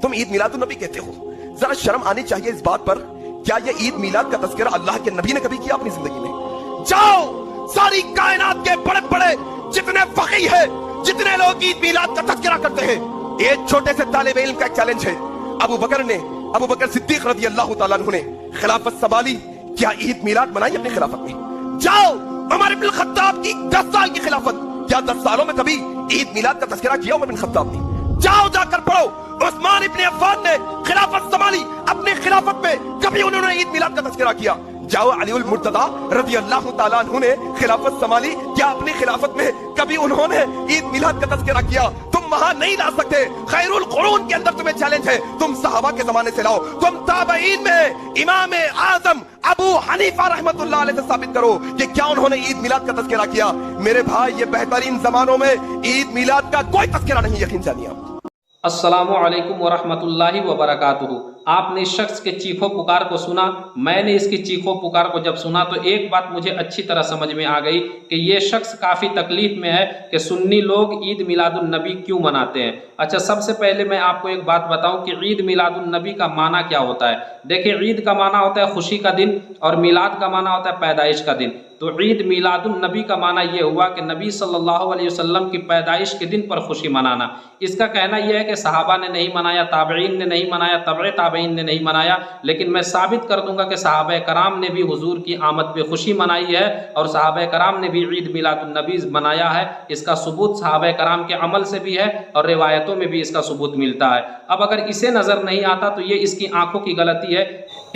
तुम ईद मिलादुन नबी कहते हो। जरा शर्म आनी चाहिए इस बात पर। क्या ये ईद मिलाद का तज़किरा अल्लाह के नबी ने कभी किया अपनी जिंदगी में? जाओ सारी कायनात के बड़े बड़े जितने फकीह है, जितने लोग ईद मिलाद का तज़किरा करते हैं, एक छोटे से तालिब इल्म का एक चैलेंज है। अबू बकर सिद्दीक रज़ी अल्लाह तआला अन्हु ने खिलाफत संभाली, क्या ईद मिलाद मनाई अपनी खिलाफत में? जाओ उमर इब्न खत्ताब की 10 साल की खिलाफत, क्या 10 सालों में कभी ईद मिलाद का तज़किरा किया उमर इब्न खत्ताब ने? जाओ जाकर पढ़ो, उस्मान इब्न अफ़्फ़ान ने खिलाफत संभाली, अपनी खिलाफत में कभी उन्होंने ईद मिलाद का तज़किरा किया? जाओ अलीउल मुर्तज़ा रज़ी अल्लाह तआला अन्हु ने खिलाफत संभाली, क्या अपनी खिलाफत में कभी उन्होंने ईद मिलाद का तज़किरा किया? तुम वहां नहीं ला सकते। खैरुल कुरून के अंदर तुम्हें चैलेंज है, तुम सहाबा के जमाने से लाओ, तुम ताबईन में इमाम आजम अबू हनीफा रहमतुल्लाह अलैह से साबित करो कि क्या उन्होंने ईद मिलाद का तज़किरा किया। मेरे भाई, ये बेहतरीन जमानों में ईद मिलाद का कोई तज़किरा नहीं, यकीन जानिए। अस्सलामु अलैकुम वरहमतुल्लाहि वबरकातुहू। आपने इस शख्स के चीखों पुकार को सुना। मैंने इसकी चीखों पुकार को जब सुना तो एक बात मुझे अच्छी तरह समझ में आ गई कि ये शख्स काफ़ी तकलीफ में है कि सुन्नी लोग ईद मिलादुन नबी क्यों मनाते हैं। अच्छा, सबसे पहले मैं आपको एक बात बताऊं कि ईद मिलादुन नबी का माना क्या होता है। देखिए, ईद का माना होता है खुशी का दिन और मिलाद का माना होता है पैदाइश का दिन। तो ईद मिलादुन नबी का माना यह हुआ कि नबी सल्लल्लाहु अलैहि वसल्लम की पैदाइश के दिन पर खुशी मनाना। इसका कहना यह है कि सहाबा ने नहीं मनाया, ताबईन ने नहीं मनाया, तबे ताबईन ने नहीं मनाया, लेकिन मैं साबित कर दूंगा कि सहाबा कराम ने भी हुजूर की आमद पे खुशी मनाई है और सहाबा कराम ने भी ईद मिलादुन नबी मनाया है। इसका सबूत सहाबा कराम के अमल से भी है और रिवायतों में भी इसका सबूत मिलता है। अब अगर इसे नज़र नहीं आता तो ये इसकी आंखों की गलती है।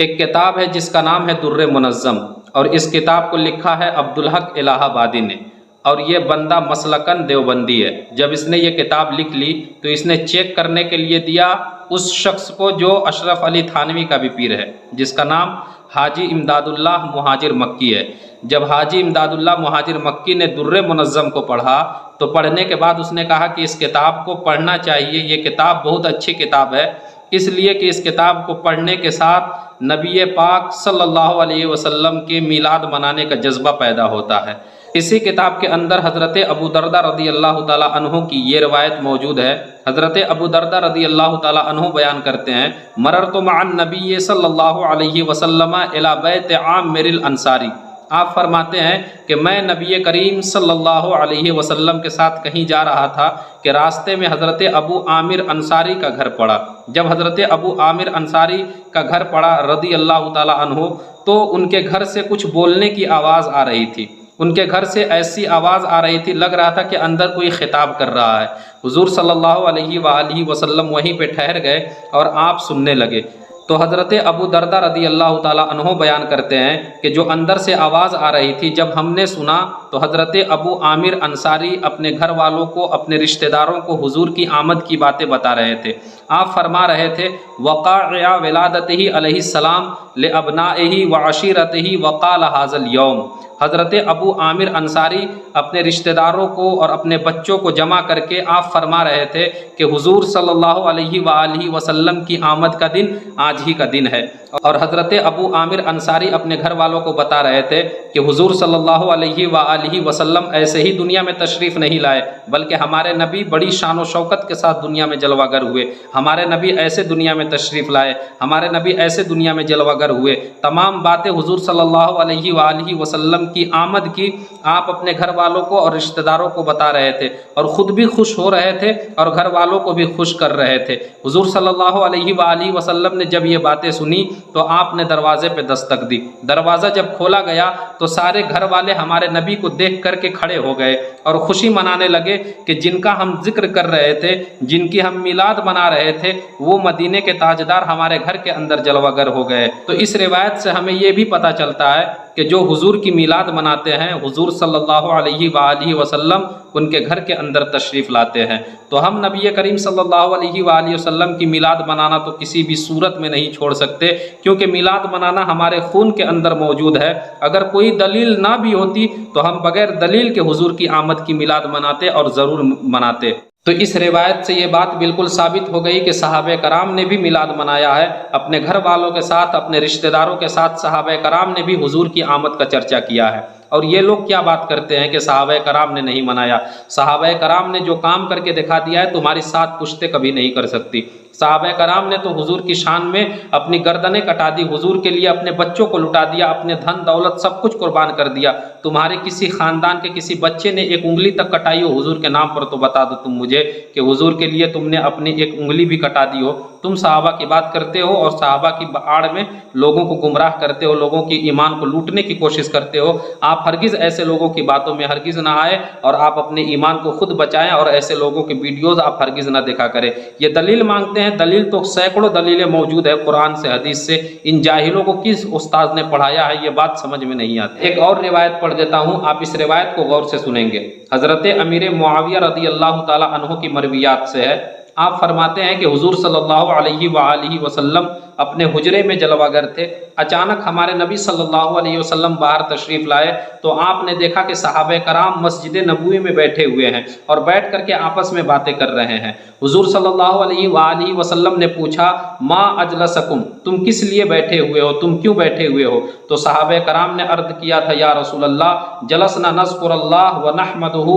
एक किताब है जिसका नाम है दुर्रे मुनज़्ज़म और इस किताब को लिखा है अब्दुल हक इलाहाबादी ने और ये बंदा मसलकन देवबंदी है। जब इसने ये किताब लिख ली तो इसने चेक करने के लिए दिया उस शख्स को जो अशरफ अली थानवी का भी पीर है, जिसका नाम हाजी इमदादुल्लाह मुहाजिर मक्की है। जब हाजी इमदादुल्लाह मुहाजिर मक्की ने दुर्रे मुनज़्ज़म को पढ़ा तो पढ़ने के बाद उसने कहा कि इस किताब को पढ़ना चाहिए, ये किताब बहुत अच्छी किताब है, इसलिए कि इस किताब को पढ़ने के साथ नबी पाक सल्लल्लाहु अलैहि वसल्लम के मिलाद मनाने का जज्बा पैदा होता है। इसी किताब के अंदर हज़रत अबू दरदा रज़ी अल्लाह ताला अन्हु की ये रवायत मौजूद है। हज़रत अबू दरदा रज़ी अल्लाह ताला अन्हु बयान करते हैं, मररतु मअन नबी सल्लल्लाहु अलैहि वसल्लम इला बैत आमिर अंसारी। आप फरमाते हैं कि मैं नबी करीम सल्लल्लाहु अलैहि वसल्लम के साथ कहीं जा रहा था कि रास्ते में हज़रत अबू आमिर अंसारी का घर पड़ा। जब हज़रत अबू आमिर अंसारी का घर पड़ा रज़ी अल्लाह ताला अन्हु, तो उनके घर से कुछ बोलने की आवाज़ आ रही थी। उनके घर से ऐसी आवाज़ आ रही थी, लग रहा था कि अंदर कोई खिताब कर रहा है। हुजूर सल्लल्लाहु अलैहि वसल्लम वहीं पे ठहर गए और आप सुनने लगे। तो हज़रत अबू दरदा रज़ी अल्लाह ताला अन्हु बयान करते हैं कि जो अंदर से आवाज़ आ रही थी, जब हमने सुना तो हज़रत अबू आमिर अंसारी अपने घर वालों को, अपने रिश्तेदारों को हुजूर की आमद की बातें बता रहे थे। आप फरमा रहे थे, वक़ाअ विलादतिही अलैहिस्सलाम ले अबनाइही व अशीरतिही वक़ाल हाज़ल यौम। हज़रत अबू आमिर अंसारी अपने रिश्तेदारों को और अपने बच्चों को जमा करके आप फरमा रहे थे कि हुजूर सल्लल्लाहु अलैहि वसल्लम की आमद का दिन आज ही का दिन है। और हज़रत अबू आमिर अंसारी अपने घर वालों को बता रहे थे कि हुजूर सल्लल्लाहु अलैहि वसल्लम ऐसे ही दुनिया में तशरीफ़ नहीं लाए, बल्कि हमारे नबी बड़ी शान व शौकत के साथ दुनिया में जलवागर हुए। हमारे नबी ऐसे दुनिया में तशरीफ़ लाए, हमारे नबी ऐसे दुनिया में जलवागर हुए। तमाम बातें हुजूर सल्लल्लाहु अलैहि वसल्लम की आमद की आप अपने घर वालों को और रिश्तेदारों को बता रहे थे और ख़ुद भी खुश हो रहे थे और घर वालों को भी खुश कर रहे थे। हुजूर सल्लल्लाहु अलैहि वसल्लम ने जब ये बातें सुनी तो आपने दरवाजे पे दस्तक दी। दरवाज़ा जब खोला गया तो सारे घर वाले हमारे नबी को देख करके खड़े हो गए और खुशी मनाने लगे कि जिनका हम जिक्र कर रहे थे, जिनकी हम मिलाद मना रहे थे, वो मदीने के ताजदार हमारे घर के अंदर जलवागर हो गए। तो इस रिवायत से हमें ये भी पता चलता है कि जो हुजूर की मिलाद मनाते हैं, हुजूर सल्लल्लाहु अलैहि वसल्लम उनके घर के अंदर तशरीफ़ लाते हैं। तो हम नबी करीम सल्लल्लाहु अलैहि वसल्लम की मिलाद मनाना तो किसी भी सूरत में नहीं छोड़ सकते, क्योंकि मिलाद मनाना हमारे खून के अंदर मौजूद है। अगर कोई दलील ना भी होती तो हम बगैर दलील के हुजूर की आमद की मिलाद मनाते और ज़रूर मनाते। तो इस रिवायत से ये बात बिल्कुल साबित हो गई कि सहाबे कराम ने भी मिलाद मनाया है। अपने घर वालों के साथ, अपने रिश्तेदारों के साथ सहाबे कराम ने भी हुजूर की आमद का चर्चा किया है। और ये लोग क्या बात करते हैं कि सहाबा कराम ने नहीं मनाया। सहाबा कराम ने जो काम करके दिखा दिया है तुम्हारी सात पुश्तें कभी नहीं कर सकती। صحابہ کرام نے تو حضور کی شان میں اپنی گردنیں کٹا دی، حضور کے لیے اپنے بچوں کو لٹا دیا، اپنے دھن دولت سب کچھ قربان کر دیا۔ تمہارے کسی خاندان کے کسی بچے نے ایک انگلی تک کٹائی ہو حضور کے نام پر تو بتا دو تم مجھے کہ حضور کے لیے تم نے اپنی ایک انگلی بھی کٹا دی ہو۔ تم صحابہ کی بات کرتے ہو اور صحابہ کی آڑ میں لوگوں کو گمراہ کرتے ہو، لوگوں کی ایمان کو لوٹنے کی کوشش کرتے ہو۔ آپ ہرگز ایسے لوگوں کی باتوں میں ہرگز نہ آئے اور آپ اپنے ایمان کو خود بچائیں، اور ایسے لوگوں کے ویڈیوز آپ ہرگز نہ دیکھا کریں۔ یہ دلیل مانگتے ہیں، دلیل تو سینکڑوں دلیلیں موجود ہے قرآن سے حدیث سے، ان جاہلوں کو کس استاد نے پڑھایا ہے یہ بات سمجھ میں نہیں آتی۔ ایک اور روایت پڑھ دیتا ہوں، آپ اس روایت کو غور سے سنیں گے۔ حضرت امیر معاویہ رضی اللہ تعالی عنہ کی مرویات سے ہے۔ آپ فرماتے ہیں کہ حضور صلی اللہ علیہ وآلہ وسلم اپنے حجرے میں جلوہ گر تھے، اچانک ہمارے نبی صلی اللہ علیہ وسلم باہر تشریف لائے تو آپ نے دیکھا کہ صحابہ کرام مسجد نبوی میں بیٹھے ہوئے ہیں اور بیٹھ کر کے آپس میں باتیں کر رہے ہیں۔ حضور صلی اللہ علیہ وآلہ وسلم نے پوچھا ما اجلسکم، تم کس لیے بیٹھے ہوئے ہو، تم کیوں بیٹھے ہوئے ہو؟ تو صحابہ کرام نے عرض کیا تھا یا رسول اللہ جلسنا نذکر اللہ ونحمدہ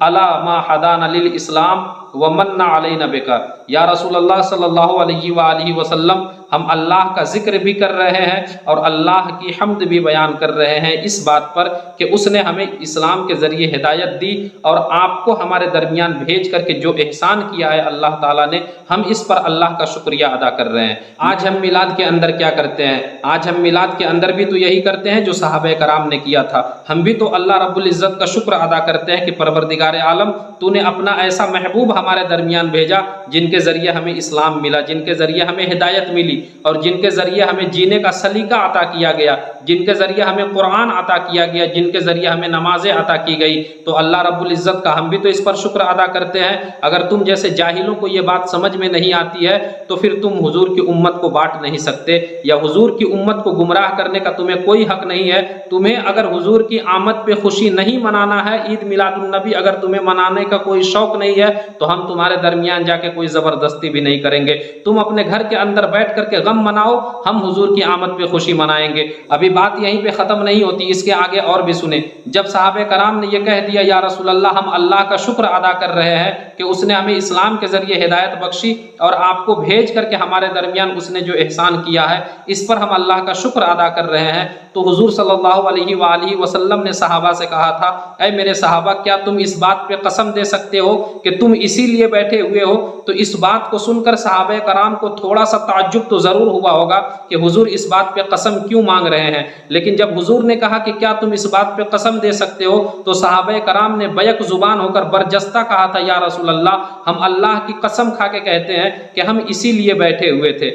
علی ما ہدانا للاسلام ومن علینا بک۔ یا رسول اللہ صلی اللہ علیہ وآلہ وسلم ہم اللہ کا ذکر بھی کر رہے ہیں اور اللہ کی حمد بھی بیان کر رہے ہیں اس بات پر کہ اس نے ہمیں اسلام کے ذریعے ہدایت دی اور آپ کو ہمارے درمیان بھیج کر کے جو احسان کیا ہے اللہ تعالیٰ نے، ہم اس پر اللہ کا شکریہ ادا کر رہے ہیں۔ آج ہم میلاد کے اندر کیا کرتے ہیں؟ آج ہم میلاد کے اندر بھی تو یہی کرتے ہیں جو صحابہ کرام نے کیا تھا۔ ہم بھی تو اللہ رب العزت کا شکر ادا کرتے ہیں کہ پروردگار عالم تو نے اپنا ایسا محبوب ہمارے درمیان بھیجا جن کے ذریعے ہمیں اسلام ملا، جن کے ذریعے ہمیں ہدایت ملی اور جن کے ذریعے ہمیں جینے کا سلیقہ عطا کیا گیا، جن کے ذریعے ہمیں قرآن عطا کیا گیا، جن کے ذریعے ہمیں نمازیں عطا کی گئی۔ تو اللہ رب العزت کا ہم بھی تو اس پر شکر ادا کرتے ہیں۔ اگر تم جیسے جاہلوں کو یہ بات سمجھ میں نہیں آتی ہے تو پھر تم حضور کی امت کو بانٹ نہیں سکتے، یا حضور کی امت کو گمراہ کرنے کا تمہیں کوئی حق نہیں ہے۔ تمہیں اگر حضور کی آمد پہ خوشی نہیں منانا ہے، عید میلاد النبی اگر تمہیں منانے کا کوئی شوق نہیں ہے تو ہم تمہارے درمیان جا کے کوئی زبردستی بھی نہیں کریں گے۔ تم اپنے گھر کے اندر بیٹھ کر کے غم مناؤ، ہم حضور کی آمد پہ خوشی منائیں گے۔ ابھی بات یہیں پہ ختم نہیں ہوتی، اس کے آگے اور بھی سنیں۔ جب صحابہ کرام نے یہ کہہ دیا یا رسول اللہ ہم اللہ کا شکر ادا کر رہے ہیں کہ اس نے ہمیں اسلام کے ذریعے ہدایت بخشی اور آپ کو بھیج کر کے ہمارے درمیان اس نے جو احسان کیا ہے اس پر ہم اللہ کا شکر ادا کر رہے ہیں، تو حضور صلی اللہ علیہ وآلہ وسلم نے صحابہ سے کہا تھا اے میرے صحابہ کیا تم اس بات پہ قسم دے سکتے ہو کہ تم اسی لیے بیٹھے ہوئے ہو؟ تو اس بات کو سن کر صحابہ کرام کو تھوڑا سا تعجب تو ضرور ہوا ہوگا کہ حضور اس بات پہ قسم کیوں مانگ رہے ہیں، لیکن جب حضور نے کہا کہ کیا تم اس بات پہ قسم دے سکتے ہو تو صحابہ کرام نے بیک زبان ہو کر برجستہ کہا تھا یا رسول اللہ ہم اللہ کی قسم کھا کے کہتے ہیں کہ ہم اسی لیے بیٹھے ہوئے تھے۔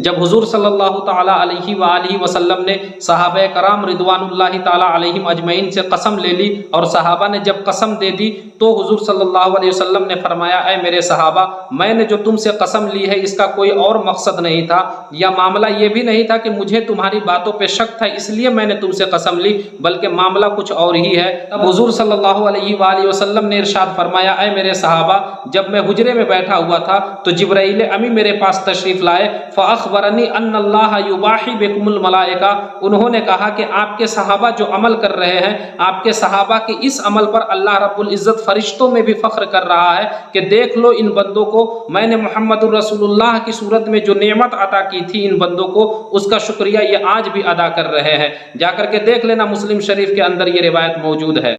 جب حضور صلی اللہ تعالیٰ علیہ وآلہ وسلم نے صحابہ کرام رضوان اللہ تعالیٰ علیہم اجمعین سے قسم لے لی اور صحابہ نے جب قسم دے دی تو حضور صلی اللہ علیہ وسلم نے فرمایا اے میرے صحابہ میں نے جو تم سے قسم لی ہے اس کا کوئی اور مقصد نہیں تھا، یا معاملہ یہ بھی نہیں تھا کہ مجھے تمہاری باتوں پہ شک تھا اس لیے میں نے تم سے قسم لی، بلکہ معاملہ کچھ اور ہی ہے۔ تب حضور صلی اللہ علیہ وآلہ وسلم نے ارشاد فرمایا اے میرے صحابہ جب میں حجرے میں بیٹھا ہوا تھا تو جبرائیل امی میرے پاس تشریف لائے، فاخبرنی ان اللہ یباحی بکم الملائکہ، انہوں نے کہا کہ آپ کے صحابہ جو عمل کر رہے ہیں، آپ کے صحابہ کے اس عمل پر اللہ رب العزت فرشتوں میں بھی فخر کر رہا ہے کہ دیکھ لو ان بندوں کو، میں نے محمد الرسول اللہ کی صورت میں جو نعمت عطا کی تھی ان بندوں کو اس کا شکریہ یہ آج بھی ادا کر رہے ہیں۔ جا کر کے دیکھ لینا، مسلم شریف کے اندر یہ روایت موجود ہے۔